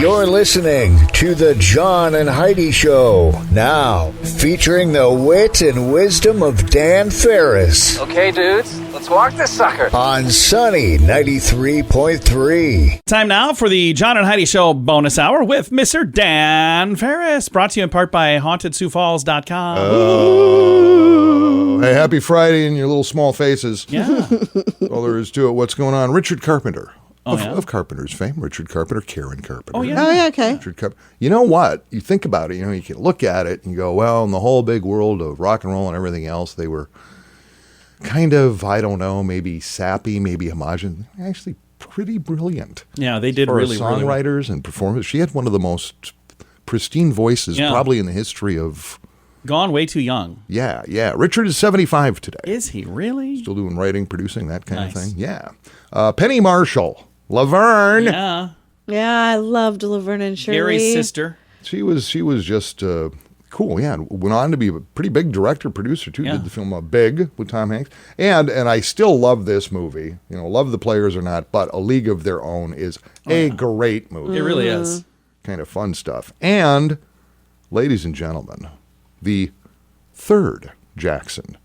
You're listening to the John and Heidi Show, now featuring the wit and wisdom of Dan Farris. Okay, dudes, let's walk this sucker. On Sunny 93.3. Time now for the John and Heidi Show bonus hour with Mr. Dan Farris, brought to you in part by HauntedSiouxFalls.com. Hey, happy Friday in your little small faces. Yeah. All there is to it. What's going on? Richard Carpenter. Yeah? Of Carpenter's fame. Richard Carpenter, Karen Carpenter. Oh, yeah. Oh, yeah, okay. Richard Carpenter. You know what? You think about it, you can look at it and you go, well, in the whole big world of rock and roll and everything else, they were kind of, I don't know, maybe sappy, maybe homogenous. Actually, pretty brilliant. Yeah, they did For really songwriters and performers. She had one of the most pristine voices probably in the history of... Gone way too young. Yeah. Richard is 75 today. Is he really? Still doing writing, producing, that kind of Nice. thing. Yeah. Penny Marshall. Laverne. Yeah. Yeah, I loved Laverne and Shirley. Gary's sister. She was just cool. Yeah. Went on to be a pretty big director, producer, too. Yeah. Did the film Big with Tom Hanks. And I still love this movie. Love the players or not, but A League of Their Own is great movie. It really is. Kind of fun stuff. And, ladies and gentlemen, the third Jackson,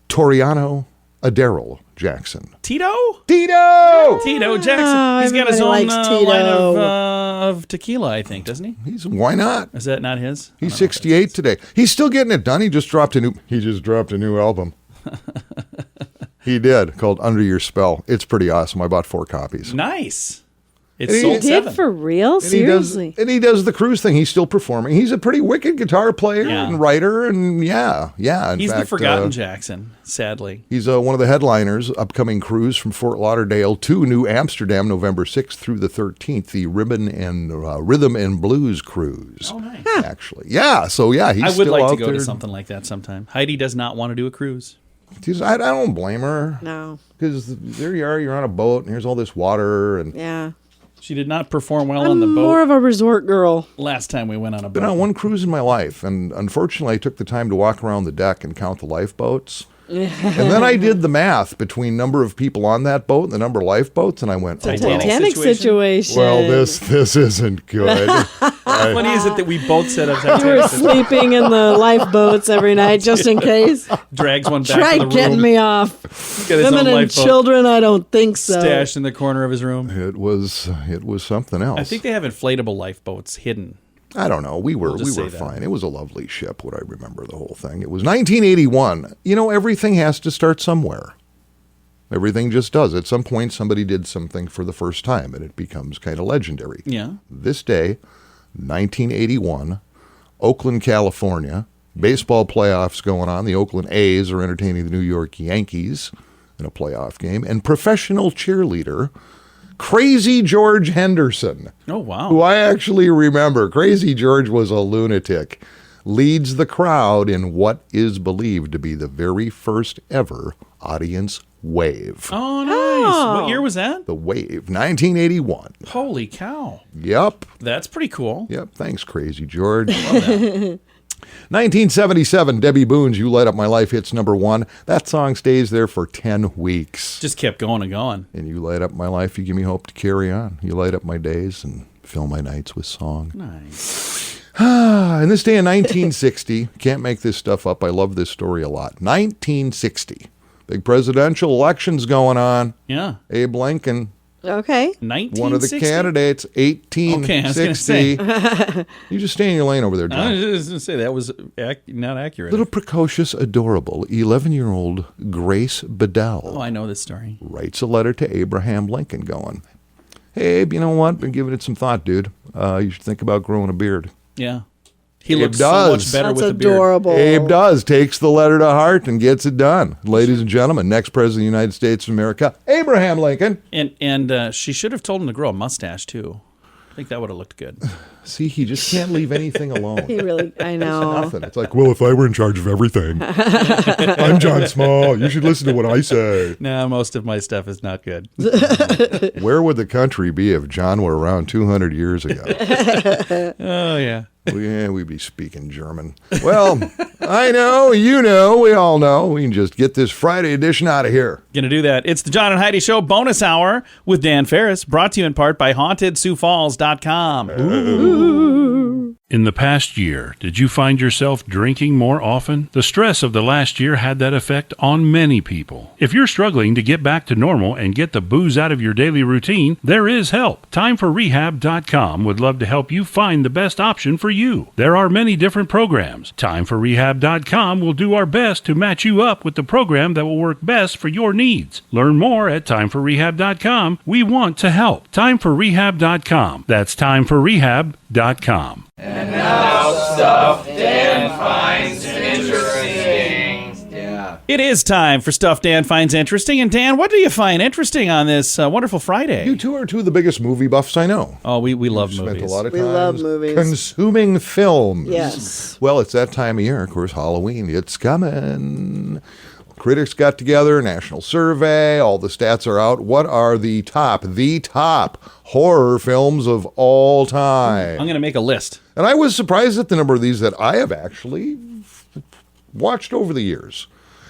Toriano Adaryl Jackson. Tito Tito Jackson. He's got his own everybody likes Tito. line of tequila, I think, doesn't he? Why not? Is that not his? He's 68 today. He's still getting it done. He just dropped a new album. He did, called Under Your Spell. It's pretty awesome. I bought 4 copies. Nice. It's And he sold Did 7. for real? Seriously? And he does the cruise thing. He's still performing. He's a pretty wicked guitar player and writer, and yeah. In He's fact, the forgotten Jackson, sadly. He's one of the headliners, upcoming cruise from Fort Lauderdale to New Amsterdam, November 6th through the 13th, the Rhythm and Blues Cruise. Oh, nice. Actually. Yeah, so yeah, he's I would still like to out go there. to something like that sometime. Heidi does not want to do a cruise. I don't blame her. No. Because there you are, you're on a boat, and here's all this water, and Yeah. She did not perform well on the I'm boat more of a resort girl. last time we went on a boat. been on one cruise in my life, and unfortunately I took the time to walk around the deck and count the lifeboats. And then I did the math between number of people on that boat and the number of lifeboats, and I went, Titanic situation. well, this isn't good. How funny is it that we both set up You were Titanic? sleeping in the lifeboats every night just in case. Drags one back Try to the getting room. me off. Got his Women own and lifeboat children, I don't think so. stashed in the corner of his room. It was something else. I think they have inflatable lifeboats hidden. I don't know. We were just say that. fine. It was a lovely ship, what I remember the whole thing. It was 1981. Everything has to start somewhere. Everything just does. At some point, somebody did something for the first time, and it becomes kind of legendary. Yeah. This day, 1981, Oakland, California. Baseball playoffs going on. The Oakland A's are entertaining the New York Yankees in a playoff game. And professional cheerleader Crazy George Henderson, Oh, wow. who I actually remember. Crazy George was a lunatic. Leads the crowd in what is believed to be the very first ever audience wave. Oh, nice. What year was that? The Wave, 1981. Holy cow. Yep. That's pretty cool. Yep. Thanks, Crazy George. Love that. 1977, Debbie Boone's You Light Up My Life hits #1. That song stays there for 10 weeks. Just kept going and going. And you light up my life, you give me hope to carry on. You light up my days and fill my nights with song. Nice. And this day in 1960, can't make this stuff up. I love this story a lot. 1960, big presidential elections going on. Yeah. Abe Lincoln, Okay. 1960? one of the candidates, 1860. Okay, I was gonna say. You just stay in your lane over there, I John. was just going to say that was not accurate. Little precocious, adorable 11-year-old Grace Bedell Oh, I know this story. writes a letter to Abraham Lincoln going, hey, Abe, you know what? Been giving it some thought, dude. You should think about growing a beard. Yeah. He Abe looks so does. much better That's with a beard. adorable. Abe does, takes the letter to heart and gets it done. Ladies and gentlemen, next president of the United States of America, Abraham Lincoln. And she should have told him to grow a mustache, too. I think that would have looked good. See, he just can't leave anything alone. He really, I know. Nothing. It's like, well, if I were in charge of everything, I'm John Small. You should listen to what I say. Nah, most of my stuff is not good. Where would the country be if John were around 200 years ago? Oh, yeah. We'd be speaking German. Well, I know, you know, we all know. We can just get this Friday edition out of here. Gonna do that. It's the John and Heidi Show bonus hour with Dan Farris, brought to you in part by HauntedSiouxFalls.com. In the past year, did you find yourself drinking more often? The stress of the last year had that effect on many people. If you're struggling to get back to normal and get the booze out of your daily routine, there is help. TimeForRehab.com would love to help you find the best option for you. There are many different programs. TimeForRehab.com will do our best to match you up with the program that will work best for your needs. Learn more at TimeForRehab.com. We want to help. TimeForRehab.com. That's TimeForRehab.com. And now stuff Dan finds interesting. Yeah. It is time for Stuff Dan Finds Interesting. And Dan, what do you find interesting on this wonderful Friday? You two are two of the biggest movie buffs I know. Oh, we love Spent movies. a lot of We time love movies. consuming films. Yes. Well, it's that time of year, of course, Halloween. It's coming. Critics got together, national survey, all the stats are out. What are the top horror films of all time? I'm going to make a list. And I was surprised at the number of these that I have actually watched over the years.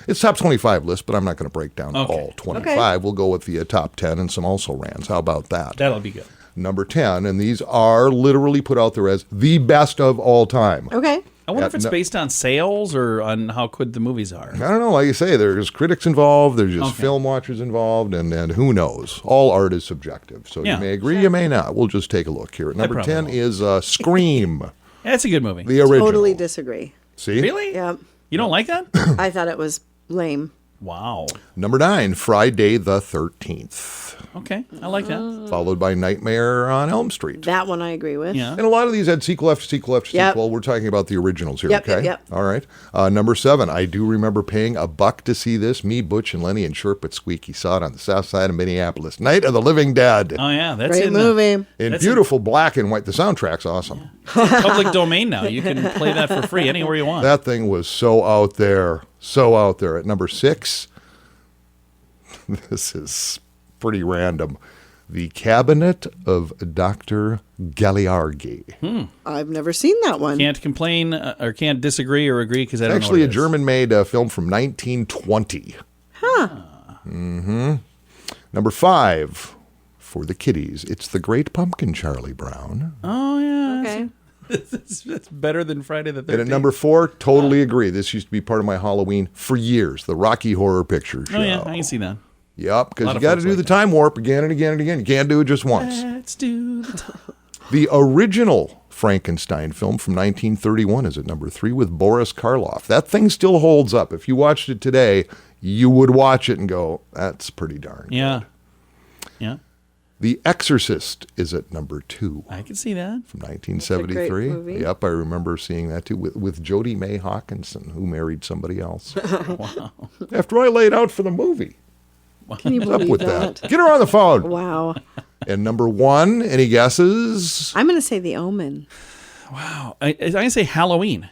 It's top 25 list, but I'm not going to break down all 25. Okay. We'll go with the top 10 and some also rans. How about that? That'll be good. Number 10, and these are literally put out there as the best of all time. Okay. I wonder if it's based on sales or on how good the movies are. I don't know. Like you say, there's critics involved, there's just film watchers involved, and who knows? All art is subjective. So Yeah. you may agree, you may not. We'll just take a look here. Number probably 10 won't. is Scream, Yeah, it's a good movie. the original. Totally disagree. See? Really? Yeah. You don't like that? I thought it was lame. Wow. Number 9, Friday the 13th, Okay, I like that. followed by Nightmare on Elm Street. That one I agree with. Yeah. And a lot of these had sequel after sequel after Yep. sequel. We're talking about the originals here, Yep, okay? yep. All right. Number 7, I do remember paying $1 to see this. Me, Butch, and Lenny, and Short but Squeaky saw it on the south side of Minneapolis. Night of the Living Dead. Oh, yeah. That's Great in movie. In that's beautiful black and white. The soundtrack's awesome. the public domain now. You can play that for free anywhere you want. That thing was so out there. So out there. At number 6, this is pretty random. The Cabinet of Dr. Gagliardi. I've never seen that one. Can't complain or can't disagree or agree because I don't Actually, know a what it is. German-made film from 1920. Number 5, for the kiddies, it's The Great Pumpkin, Charlie Brown. Oh, yeah. Okay. That's better than Friday the 13th. And at number 4, totally agree. This used to be part of my Halloween for years. The Rocky Horror Picture Show. Oh, yeah. I can see that. Yep, because lot you of got to folks do like the that. time warp again and again and again. You can't do it just once. Let's do the time. The original Frankenstein film from 1931 is at number 3 with Boris Karloff. That thing still holds up. If you watched it today, you would watch it and go, that's pretty darn good. Yeah. Yeah. The Exorcist is at number 2 I can see that. from 1973. great movie. Yep, I remember seeing that too with Jodie Mae Hawkinson, who married somebody else. Wow. After I laid out for the movie. Can you What's up believe with that? that? Get her on the phone. Wow. And number 1, any guesses? I'm going to say The Omen. Wow. I can say Halloween.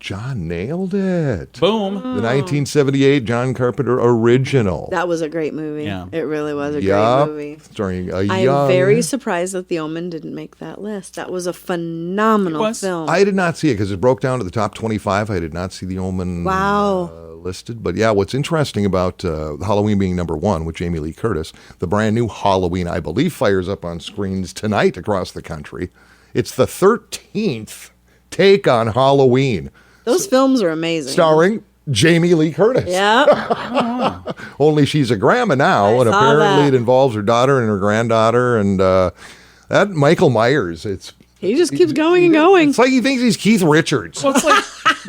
John nailed it. Boom. The 1978 John Carpenter original. That was a great movie. Yeah. It really was a Yup, great movie. starring a I young. am very surprised that The Omen didn't make that list. That was a phenomenal It was. film. I did not see it because it broke down to the top 25. I did not see The Omen Wow. listed. But yeah, what's interesting about Halloween being number 1 with Jamie Lee Curtis, the brand new Halloween, I believe, fires up on screens tonight across the country. It's the 13th take on Halloween, Those films are amazing. starring Jamie Lee Curtis. Yeah. Only she's a grandma now, I and saw apparently that. it involves her daughter and her granddaughter, and that Michael Myers. He just keeps going and going. It's like he thinks he's Keith Richards. Well, it's like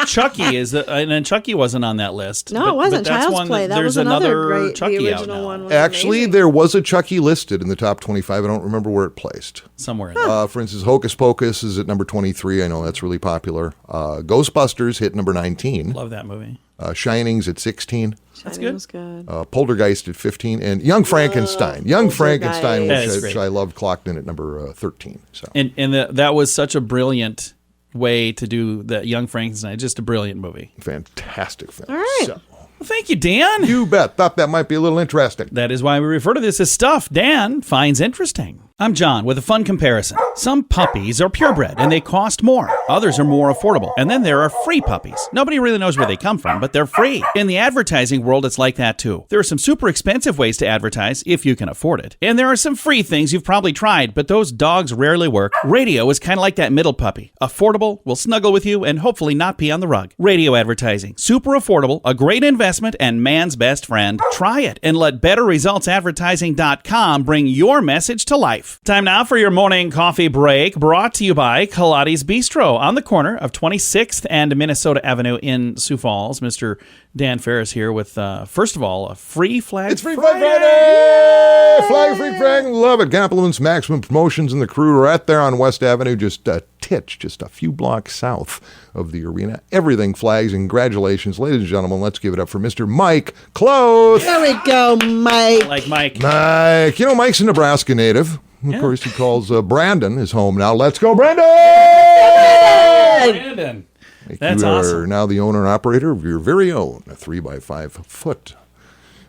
Chucky is, and then Chucky wasn't on that list. No, it wasn't. that's Child's one Play. That there's was another great. Chucky The out original now, one was Actually, amazing. there was a Chucky listed in the top 25. I don't remember where it placed. somewhere. In there. For instance, Hocus Pocus is at number 23. I know that's really popular. Ghostbusters hit number 19. Love that movie. Shining's at 16. Shining good. was good. Poltergeist at 15. And Young Frankenstein. Young Frankenstein, That is which great. I loved, clocked in at number 13. So. And that was such a brilliant way to do the Young Frankenstein. Just a brilliant movie. Fantastic film. All right. So, Well, thank you, Dan. you bet. Thought that might be a little interesting. That is why we refer to this as stuff Dan finds interesting. I'm John with a fun comparison. Some puppies are purebred and they cost more. Others are more affordable. And then there are free puppies. Nobody really knows where they come from, but they're free. In the advertising world, it's like that too. There are some super expensive ways to advertise if you can afford it. And there are some free things you've probably tried, but those dogs rarely work. Radio is kind of like that middle puppy. Affordable, will snuggle with you, and hopefully not pee on the rug. Radio advertising. Super affordable, a great investment, and man's best friend. Try it and let BetterResultsAdvertising.com bring your message to life. Time now for your morning coffee break, brought to you by Kaladi's Bistro on the corner of 26th and Minnesota Avenue in Sioux Falls. Mr. Dan Farris here with, first of all, a free Flag It's Free Friday. Flag Friday! Flag Free Friday. Love it. Compliments, Maximum Promotions, and the crew are right there on West Avenue, just a few blocks south of the arena. Everything flags. Congratulations, ladies and gentlemen. Let's give it up for Mr. Mike Cloth. There we go, Mike. Like Mike. Mike. You know, Mike's a Nebraska native. Of course, he calls Brandon his home now. Let's go, Brandon! Brandon. That's awesome. You are now the owner and operator of your very own 3x5 foot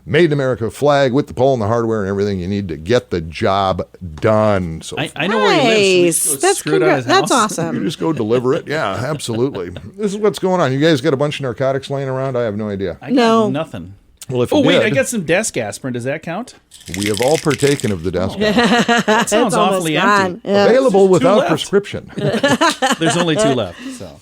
Made in America flag with the pole and the hardware and everything you need to get the job done. So I know where he lives. Nice. So That's that's awesome. you just go deliver it. Yeah, absolutely. This is what's going on. You guys got a bunch of narcotics laying around? I have no idea. I got No. nothing. Well, if Oh, you wait, did, I got some desk aspirin. Does that count? we have all partaken of the desk. That sounds It's almost awfully gone. empty. Yeah. Available without left. prescription. There's only 2 left, so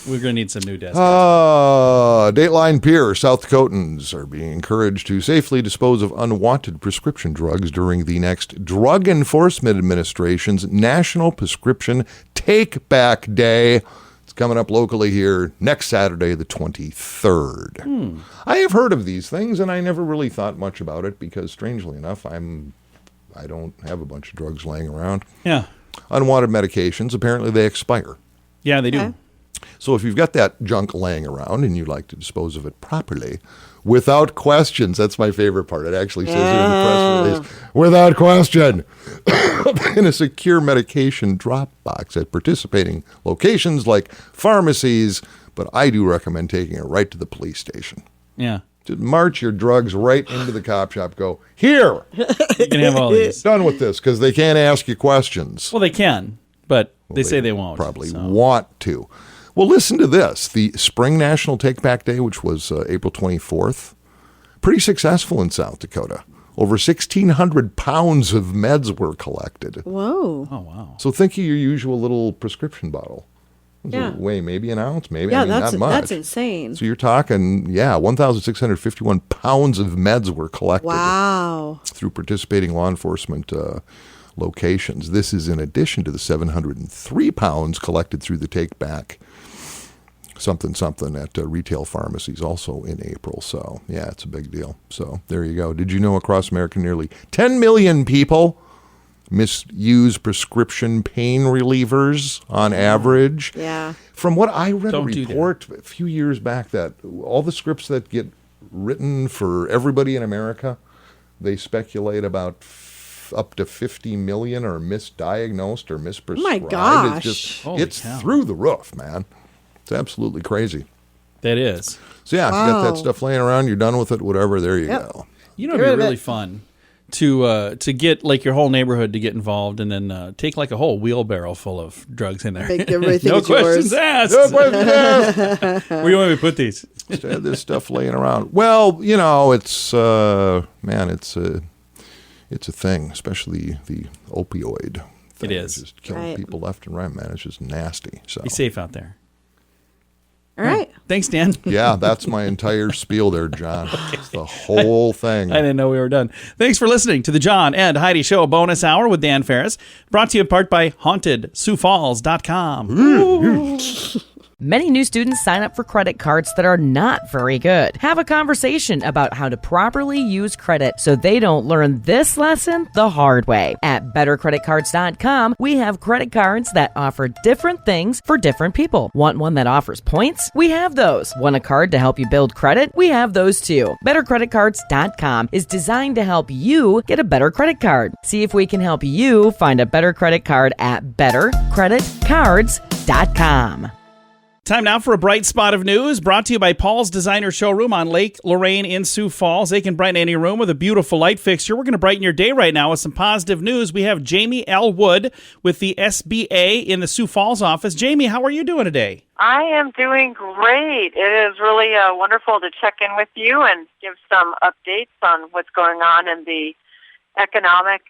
we're going to need some new desks. Dateline Pier, South Dakotans are being encouraged to safely dispose of unwanted prescription drugs during the next Drug Enforcement Administration's National Prescription Take Back Day. It's coming up locally here next Saturday, the 23rd. I have heard of these things, and I never really thought much about it because, strangely enough, I don't have a bunch of drugs laying around. Yeah. Unwanted medications, apparently they expire. Yeah, they do. Okay. So if you've got that junk laying around and you'd like to dispose of it properly, without questions, that's my favorite part. It actually says it in the press release. Without question. In a secure medication drop box at participating locations like pharmacies, but I do recommend taking it right to the police station. Yeah. To march your drugs right into the cop shop. Go, here, You can have all these. done with this, because they can't ask you questions. Well, they can, but they say they won't. Probably so. want to. Well, listen to this. The Spring National Take Back Day, which was April 24th, pretty successful in South Dakota. Over 1,600 pounds of meds were collected. Whoa. Oh, wow. So think of your usual little prescription bottle. Yeah. Weigh maybe an ounce, maybe. Yeah, not much. that's insane. So you're talking, 1,651 pounds of meds were collected. Wow. Through participating law enforcement locations. This is in addition to the 703 pounds collected through the Take Back something at retail pharmacies also in April. So, yeah, it's a big deal. So, there you go. Did you know across America nearly 10 million people misuse prescription pain relievers on average? Yeah. From what I read Don't a do that. report a few years back that all the scripts that get written for everybody in America, they speculate about up to 50 million are misdiagnosed or misprescribed. My gosh. It's just, Holy it's cow. through the roof, man. It's absolutely crazy. That is. So yeah, if you got that Wow. stuff laying around, you're done with it, whatever, there you Yep. go. You know, Get it'd rid be of really it. fun to get like your whole neighborhood to get involved and then take like a whole wheelbarrow full of drugs in there. Make everything No is yours. questions asked. No questions asked. Where do you want me to put these? Just had this stuff laying around. Well, it's it's a thing, especially the opioid thing. It is. It's just killing Right. people left and right, man. It's just nasty. So Be safe out there. All right. Thanks, Dan. yeah, that's my entire spiel there, John. It's the whole thing. I didn't know we were done. Thanks for listening to the John and Heidi Show bonus hour with Dan Farris, brought to you in part by HauntedSiouxFalls.com. Many new students sign up for credit cards that are not very good. Have a conversation about how to properly use credit so they don't learn this lesson the hard way. At bettercreditcards.com, we have credit cards that offer different things for different people. Want one that offers points? We have those. Want a card to help you build credit? We have those too. Bettercreditcards.com is designed to help you get a better credit card. See if we can help you find a better credit card at bettercreditcards.com. Time now for a bright spot of news brought to you by Paul's Designer Showroom on Lake Lorraine in Sioux Falls. They can brighten any room with a beautiful light fixture. We're going to brighten your day right now with some positive news. We have Jamie L. Wood with the SBA in the Sioux Falls office. Jamie, how are you doing today? I am doing great. It is really wonderful to check in with you and give some updates on what's going on in the economic,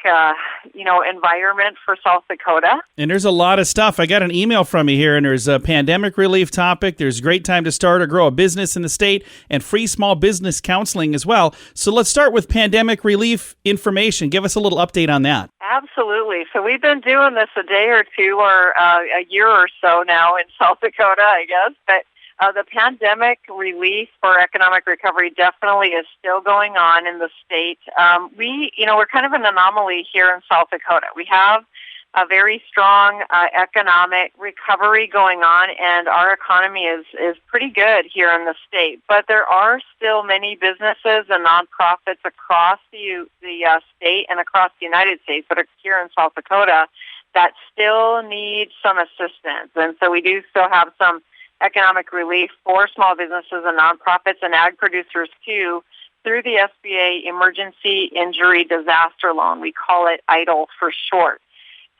environment for South Dakota. And there's a lot of stuff. I got an email from you here, and there's a pandemic relief topic. There's a great time to start or grow a business in the state, and free small business counseling as well. So let's start with pandemic relief information. Give us a little update on that. Absolutely. So we've been doing this a day or two or a year or so now in South Dakota, I guess. But the pandemic relief for economic recovery definitely is still going on in the state. We're kind of an anomaly here in South Dakota. We have a very strong economic recovery going on, and our economy is pretty good here in the state. But there are still many businesses and nonprofits across the state and across the United States that are here in South Dakota that still need some assistance. And so we do still have some economic relief for small businesses and nonprofits and ag producers too through the SBA Emergency Injury Disaster Loan. We call it EIDL for short.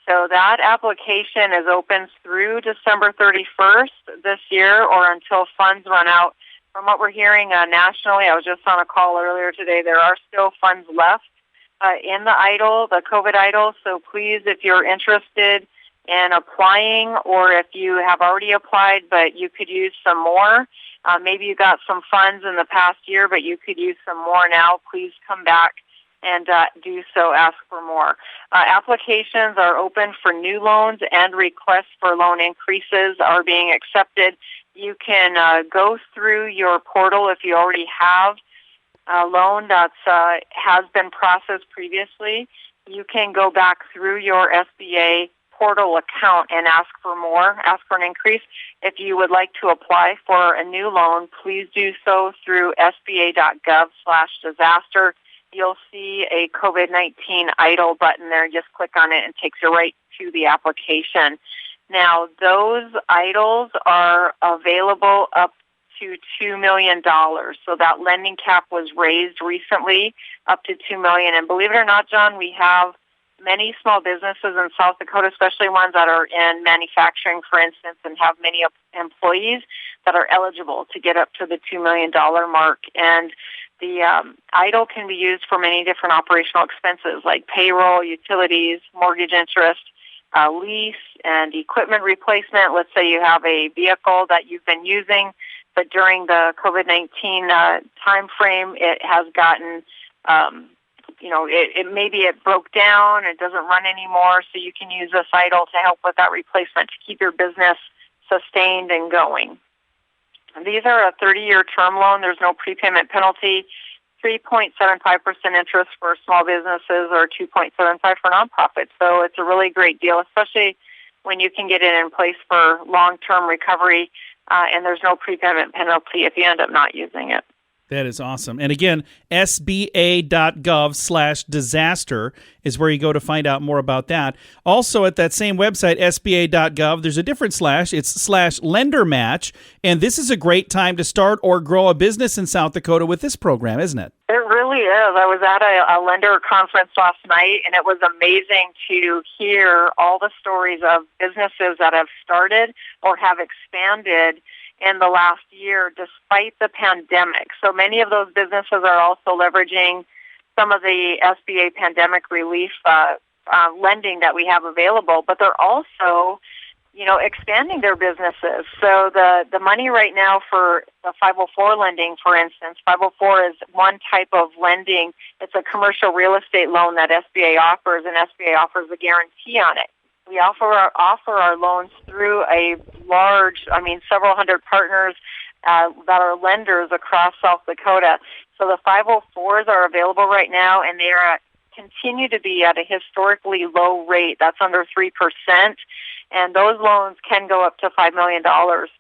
So that application is open through December 31st this year or until funds run out. From what we're hearing nationally, I was just on a call earlier today, there are still funds left in the EIDL, the COVID EIDL. So please, if you're interested in applying, or if you have already applied but you could use some more, maybe you got some funds in the past year but you could use some more now, please come back and do so, ask for more. Applications are open for new loans, and requests for loan increases are being accepted. You can go through your portal if you already have a loan that has been processed previously. You can go back through your SBA portal account and ask for more, ask for an increase. If you would like to apply for a new loan, please do so through sba.gov/disaster. You'll see a COVID-19 EIDL button there. Just click on it and it takes you right to the application. Now, those EIDLs are available up to $2 million. So that lending cap was raised recently up to $2 million. And believe it or not, John, we have many small businesses in South Dakota, especially ones that are in manufacturing, for instance, and have many employees that are eligible to get up to the $2 million mark. And the EIDL can be used for many different operational expenses like payroll, utilities, mortgage interest, lease, and equipment replacement. Let's say you have a vehicle that you've been using, but during the COVID-19 time frame, it has gotten maybe it broke down, it doesn't run anymore, so you can use this EIDL to help with that replacement to keep your business sustained and going. And these are a 30-year term loan. There's no prepayment penalty, 3.75% interest for small businesses or 2.75% for nonprofits. So it's a really great deal, especially when you can get it in place for long-term recovery, and there's no prepayment penalty if you end up not using it. That is awesome. And again, sba.gov/disaster is where you go to find out more about that. Also, at that same website, sba.gov, there's a different slash. It's /lender match. And this is a great time to start or grow a business in South Dakota with this program, isn't it? It really is. I was at a lender conference last night, and it was amazing to hear all the stories of businesses that have started or have expanded in the last year despite the pandemic. So many of those businesses are also leveraging some of the SBA pandemic relief lending that we have available, but they're also, expanding their businesses. So the money right now for the 504 lending, for instance, 504 is one type of lending. It's a commercial real estate loan that SBA offers, and SBA offers a guarantee on it. We offer our loans through a several hundred partners that are lenders across South Dakota. So the 504s are available right now, and they continue to be at a historically low rate. That's under 3%, and those loans can go up to $5 million.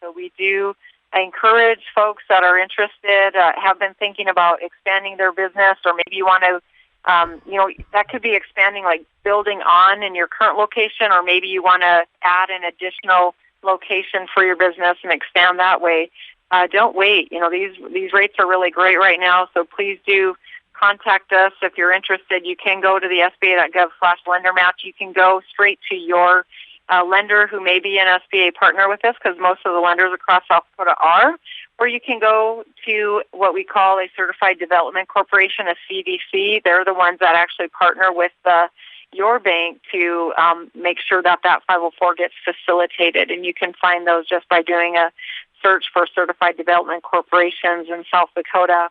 So we do encourage folks that are interested, have been thinking about expanding their business, or maybe you want to that could be expanding, like building on in your current location, or maybe you want to add an additional location for your business and expand that way, don't wait. These rates are really great right now, so please do contact us if you're interested. You can go to the SBA.gov/lender match. You can go straight to your lender who may be an SBA partner with us, because most of the lenders across South Dakota are. Or you can go to what we call a Certified Development Corporation, a CDC. They're the ones that actually partner with your bank to make sure that 504 gets facilitated. And you can find those just by doing a search for Certified Development Corporations in South Dakota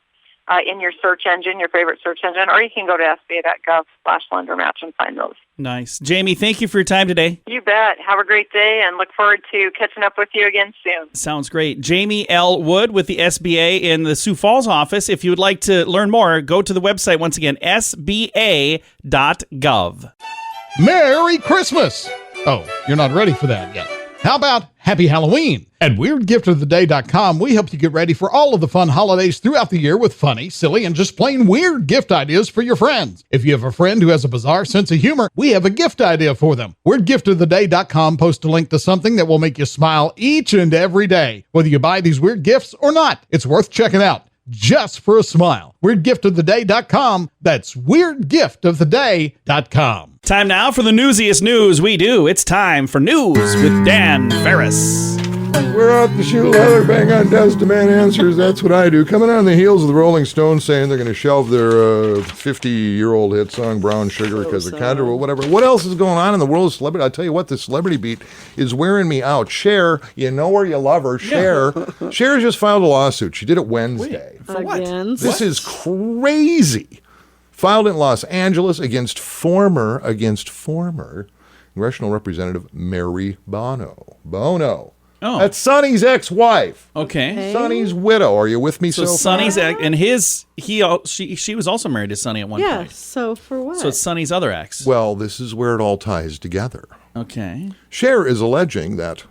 in your search engine, your favorite search engine, or you can go to SBA.gov/lender match and find those. Nice. Jamie, thank you for your time today. You bet. Have a great day, and look forward to catching up with you again soon. Sounds great. Jamie L. Wood with the SBA in the Sioux Falls office. If you would like to learn more, go to the website, once again, sba.gov. Merry Christmas! Oh, you're not ready for that yet. How about Happy Halloween? At WeirdGiftOfTheDay.com, we help you get ready for all of the fun holidays throughout the year with funny, silly, and just plain weird gift ideas for your friends. If you have a friend who has a bizarre sense of humor, we have a gift idea for them. WeirdGiftOfTheDay.com posts a link to something that will make you smile each and every day, whether you buy these weird gifts or not. It's worth checking out, just for a smile. WeirdGiftOfTheDay.com. That's WeirdGiftOfTheDay.com. Time now for the newsiest news we do. It's time for News with Dan Farris. We're out to shoot leather, bang on desk, demand answers. That's what I do. Coming on the heels of the Rolling Stones saying they're going to shelve their 50-year-old hit song, Brown Sugar, because of controversy, whatever. What else is going on in the world of celebrity? I'll tell you what, the celebrity beat is wearing me out. Cher, you know her, you love her. Cher just filed a lawsuit. She did it Wednesday. For what? This is crazy. Filed in Los Angeles against former Congressional Representative Mary Bono. Oh. That's Sonny's ex-wife. Okay. Sonny's widow. Are you with me so so Sonny's ex, and she was also married to Sonny at one point. Yeah, so for what? So it's Sonny's other ex. Well, this is where it all ties together. Okay. Cher is alleging that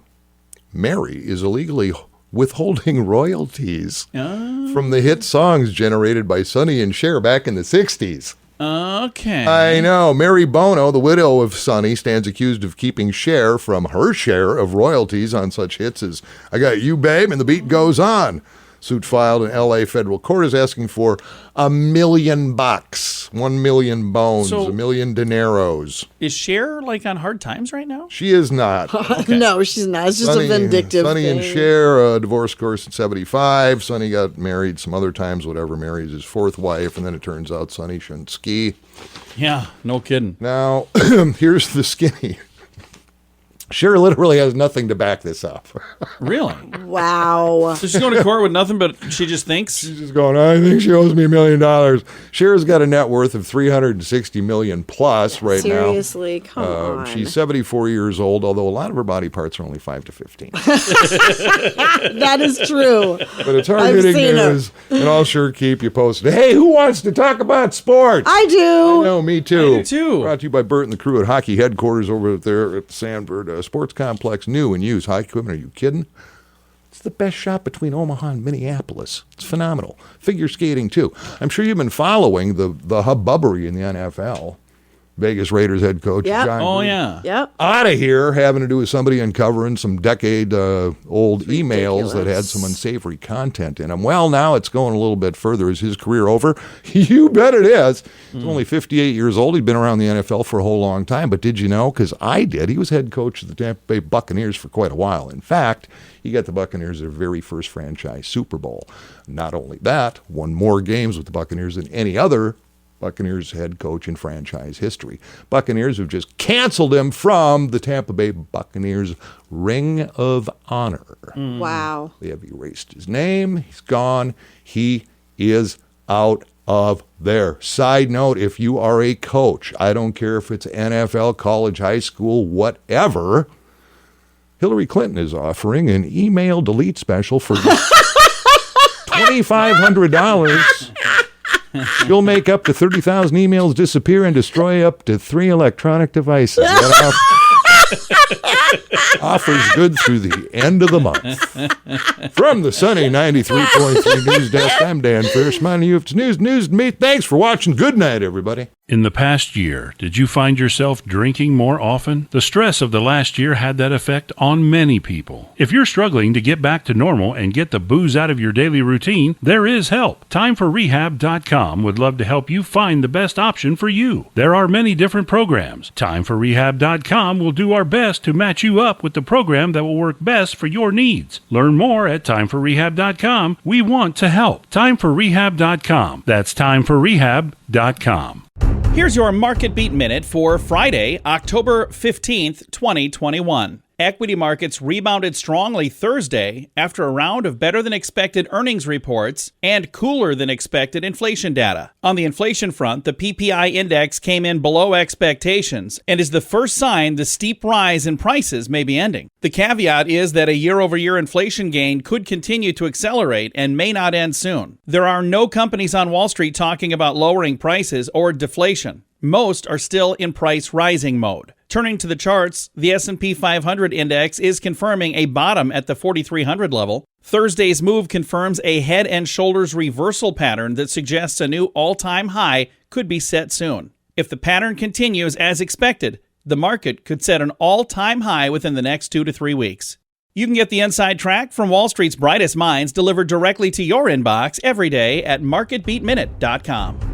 Mary is illegally withholding royalties from the hit songs generated by Sonny and Cher back in the 60s. Okay. I know. Mary Bono, the widow of Sonny, stands accused of keeping Cher from her share of royalties on such hits as I Got You, Babe, and The Beat Goes On. Suit filed in L.A. federal court is asking for $1 million, 1 million bones, $1 million dineros. Is Cher on hard times right now? She is not. Okay. No, she's not. It's just a vindictive Sonny thing. and Cher, divorced, of course, in 1975. Sonny got married some other times, whatever. Mary's his fourth wife, and then it turns out Sonny shouldn't ski. Yeah, no kidding. Now, here's the skinny. Cher literally has nothing to back this up. Really? Wow. So she's going to court with nothing, but she just thinks? She's just going, I think she owes me $1 million. Cher's got a net worth of $360 million plus right now. Seriously, come on. She's 74 years old, although a lot of her body parts are only 5 to 15. That is true. But it's hard-hitting news, and I'll sure keep you posted. Hey, who wants to talk about sports? I do. I know, me too. I do too. Brought to you by Bert and the crew at Hockey Headquarters over there at the Sandford Sports Complex. New and used hockey equipment. Are you kidding? It's the best shop between Omaha and Minneapolis. It's phenomenal. Figure skating, too. I'm sure you've been following the hubbubbery in the NFL. Vegas Raiders head coach John yeah. Yep. out of here, having to do with somebody uncovering some decade-old emails that had some unsavory content in them. Well, now it's going a little bit further. Is his career over? You bet it is. He's only 58 years old. He'd been around the NFL for a whole long time. But did you know? Because I did. He was head coach of the Tampa Bay Buccaneers for quite a while. In fact, he got the Buccaneers their very first franchise Super Bowl. Not only that, won more games with the Buccaneers than any other Buccaneers head coach in franchise history. Buccaneers have just canceled him from the Tampa Bay Buccaneers Ring of Honor. Wow. They have erased his name. He's gone. He is out of there. Side note, if you are a coach, I don't care if it's NFL, college, high school, whatever, Hillary Clinton is offering an email delete special for $2,500. You'll make up to 30,000 emails disappear and destroy up to 3 electronic devices. That offers good through the end of the month. From the sunny 93.3 News Desk, I'm Dan Farris. Reminding you if it's news to me. Thanks for watching. Good night, everybody. In the past year, did you find yourself drinking more often? The stress of the last year had that effect on many people. If you're struggling to get back to normal and get the booze out of your daily routine, there is help. TimeForRehab.com would love to help you find the best option for you. There are many different programs. TimeForRehab.com will do our best to match you up with the program that will work best for your needs. Learn more at TimeForRehab.com. We want to help. TimeForRehab.com. That's TimeForRehab.com. Here's your Market Beat Minute for Friday, October 15th, 2021. Equity markets rebounded strongly Thursday after a round of better-than-expected earnings reports and cooler-than-expected inflation data. On the inflation front, the PPI index came in below expectations and is the first sign the steep rise in prices may be ending. The caveat is that a year-over-year inflation gain could continue to accelerate and may not end soon. There are no companies on Wall Street talking about lowering prices or deflation. Most are still in price-rising mode. Turning to the charts, the S&P 500 index is confirming a bottom at the 4,300 level. Thursday's move confirms a head and shoulders reversal pattern that suggests a new all-time high could be set soon. If the pattern continues as expected, the market could set an all-time high within the next 2 to 3 weeks. You can get the inside track from Wall Street's brightest minds delivered directly to your inbox every day at MarketBeatMinute.com.